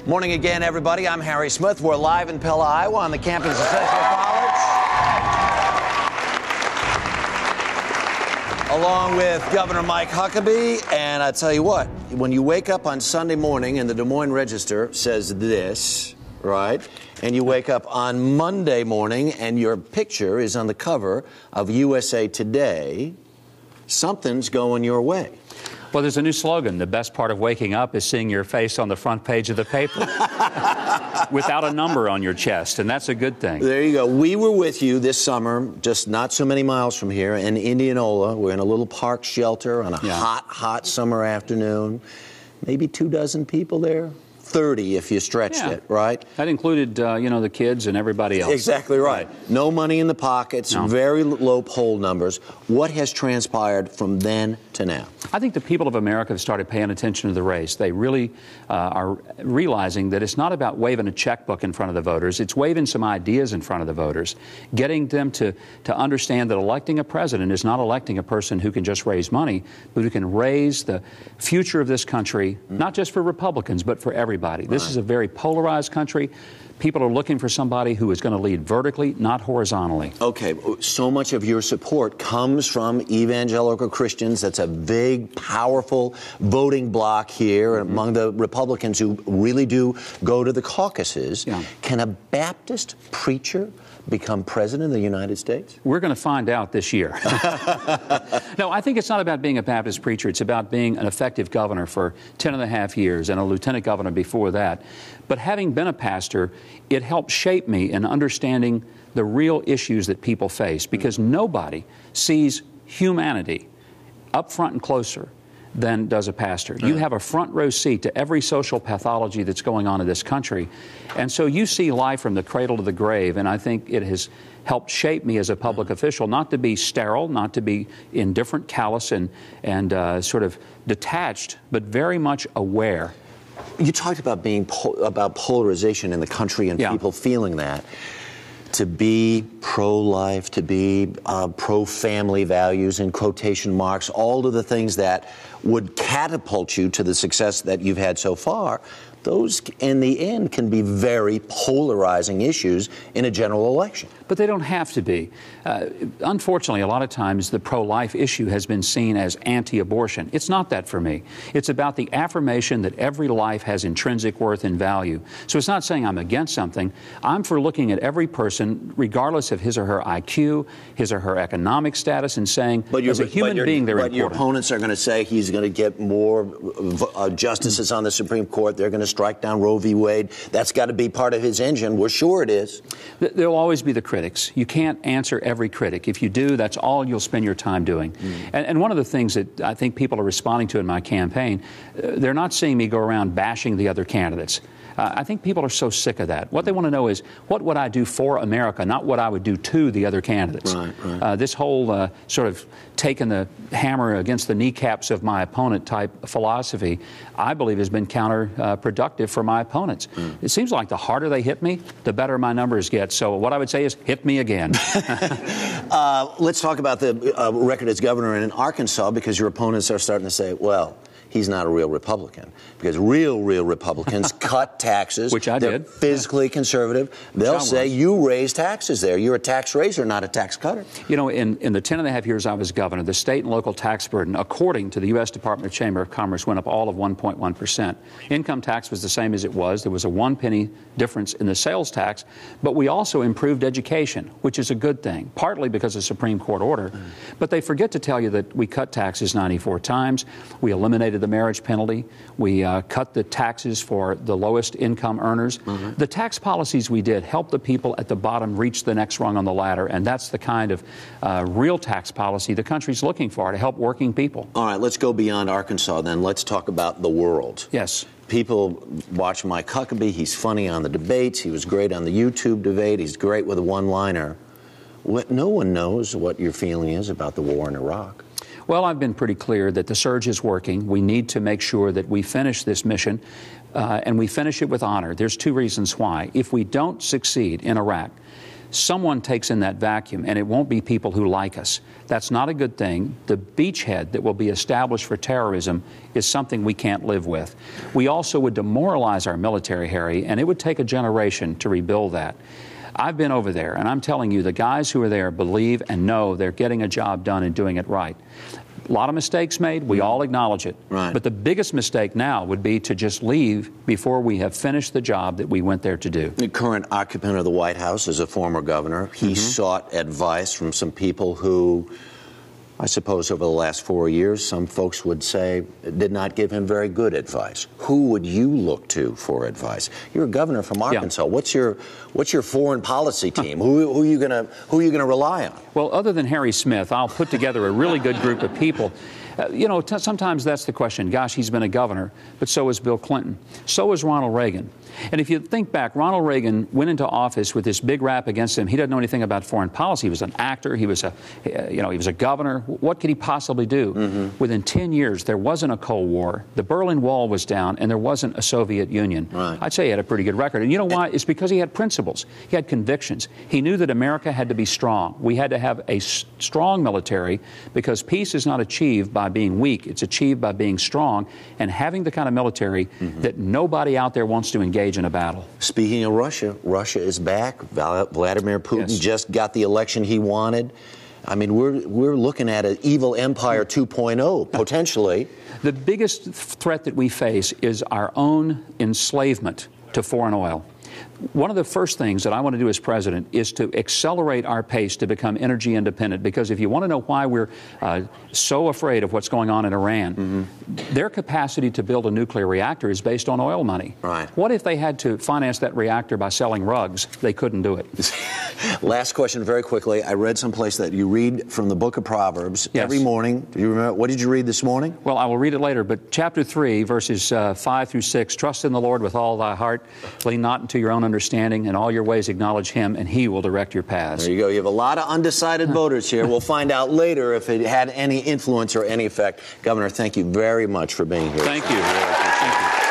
Morning again, everybody. I'm Harry Smith. We're live in Pella, Iowa on the campus of Central College. Along with Governor Mike Huckabee. And I tell you what, when you wake up on Sunday morning and the Des Moines Register says this, right? And you wake up on Monday morning and your picture is on the cover of USA Today, something's going your way. Well, there's a new slogan. The best part of waking up is seeing your face on the front page of the paper without a number on your chest, and that's a good thing. There you go. We were with you this summer, just not so many miles from here, in Indianola. We're in a little park shelter on a hot summer afternoon. Maybe 24 people there. 30 if you stretched it, right? That included, the kids and everybody else. Exactly right. No money in the pockets, very low poll numbers. What has transpired from then to now? I think the people of America have started paying attention to the race. They really are realizing that it's not about waving a checkbook in front of the voters. It's waving some ideas in front of the voters, getting them to understand that electing a president is not electing a person who can just raise money, but who can raise the future of this country, not just for Republicans, but for everybody. This is a very polarized country. People are looking for somebody who is going to lead vertically, not horizontally. Okay, so much of your support comes from evangelical Christians. That's a big, powerful voting bloc here among the Republicans who really do go to the caucuses. Can a Baptist preacher become president of the United States? We're going to find out this year. No, I think it's not about being a Baptist preacher. It's about being an effective governor for 10 and a half years and a lieutenant governor before that. But having been a pastor, it helped shape me in understanding the real issues that people face, because nobody sees humanity up front and closer than does a pastor. You have a front row seat to every social pathology that's going on in this country. And so you see life from the cradle to the grave, and I think it has helped shape me as a public official, not to be sterile, not to be indifferent, callous, and sort of detached, but very much aware. You talked about being about polarization in the country and people feeling that. To be pro-life, to be pro-family values, in quotation marks, all of the things that would catapult you to the success that you've had so far, those, in the end, can be very polarizing issues in a general election. But they don't have to be. Unfortunately, a lot of times the pro-life issue has been seen as anti-abortion. It's not that for me. It's about the affirmation that every life has intrinsic worth and value. So it's not saying I'm against something. I'm for looking at every person, regardless of his or her IQ, his or her economic status, and saying, as a human being, they're important. But your opponents are going to say he's going to get more justices on the Supreme Court. They're going to strike down Roe v. Wade. That's got to be part of his engine. We're sure it is. There'll always be the critics. You can't answer every critic. If you do, that's all you'll spend your time doing. And one of the things that I think people are responding to in my campaign, they're not seeing me go around bashing the other candidates. I think people are so sick of that. What they want to know is, what would I do for America, not what I would do to the other candidates. This whole sort of taking the hammer against the kneecaps of my opponent type philosophy, I believe has been counterproductive for my opponents. It seems like the harder they hit me, the better my numbers get. So what I would say is, hit me again. Let's talk about the record as governor in Arkansas, because your opponents are starting to say, well, he's not a real Republican, because real Republicans cut taxes. Which I They're did. Physically conservative. They'll say you raise taxes there. You're a tax raiser, not a tax cutter. You know, in the 10 and a half years I was governor, the state and local tax burden, according to the U.S. Department of Chamber of Commerce, went up all of 1.1%. Income tax was the same as it was. There was a 1 penny difference in the sales tax. But we also improved education, which is a good thing, partly because of Supreme Court order. But they forget to tell you that we cut taxes 94 times. We eliminated the marriage penalty. We cut the taxes for the lowest income earners. The tax policies we did helped the people at the bottom reach the next rung on the ladder, and that's the kind of real tax policy the country's looking for to help working people. All right, let's go beyond Arkansas then. Let's talk about the world. Yes. People watch Mike Huckabee. He's funny on the debates. He was great on the YouTube debate. He's great with a one-liner. No one knows what your feeling is about the war in Iraq. Well, I've been pretty clear that the surge is working. We need to make sure that we finish this mission, and we finish it with honor. There's two reasons why. If we don't succeed in Iraq, someone takes in that vacuum, and it won't be people who like us. That's not a good thing. The beachhead that will be established for terrorism is something we can't live with. We also would demoralize our military, Harry, and it would take a generation to rebuild that. I've been over there, and I'm telling you, the guys who are there believe and know they're getting a job done and doing it right. A lot of mistakes made. We all acknowledge it. Right. But the biggest mistake now would be to just leave before we have finished the job that we went there to do. The current occupant of the White House is a former governor. He sought advice from some people who, I suppose over the last 4 years, some folks would say did not give him very good advice. Who would you look to for advice? You're a governor from Arkansas. Yeah. What's your foreign policy team? Who are you gonna rely on? Well, other than Harry Smith, I'll put together a really good group of people. Sometimes that's the question. Gosh, he's been a governor, but so is Bill Clinton. So is Ronald Reagan. And if you think back, Ronald Reagan went into office with this big rap against him. He didn't know anything about foreign policy. He was an actor. He was a governor. What could he possibly do? Within 10 years, there wasn't a Cold War. The Berlin Wall was down, and there wasn't a Soviet Union. Right. I'd say he had a pretty good record. And you know why? It's because he had principles. He had convictions. He knew that America had to be strong. We had to have a strong military because peace is not achieved by being weak. It's achieved by being strong and having the kind of military that nobody out there wants to engage in a battle. Speaking of Russia, Russia is back. Vladimir Putin just got the election he wanted. I mean, we're looking at an evil empire 2.0, potentially. The biggest threat that we face is our own enslavement to foreign oil. One of the first things that I want to do as president is to accelerate our pace to become energy independent, because if you want to know why we're so afraid of what's going on in Iran, their capacity to build a nuclear reactor is based on oil money. Right. What if they had to finance that reactor by selling rugs? They couldn't do it. Last question very quickly. I read someplace that you read from the book of Proverbs every morning. Do you remember? What did you read this morning? Well, I will read it later, but chapter 3, verses 5 through 6, trust in the Lord with all thy heart, lean not into your own understanding, in all your ways acknowledge him, and he will direct your paths. There you go. You have a lot of undecided voters here. We'll find out later if it had any influence or any effect. Governor, thank you very much for being here. Thank you. Thank you.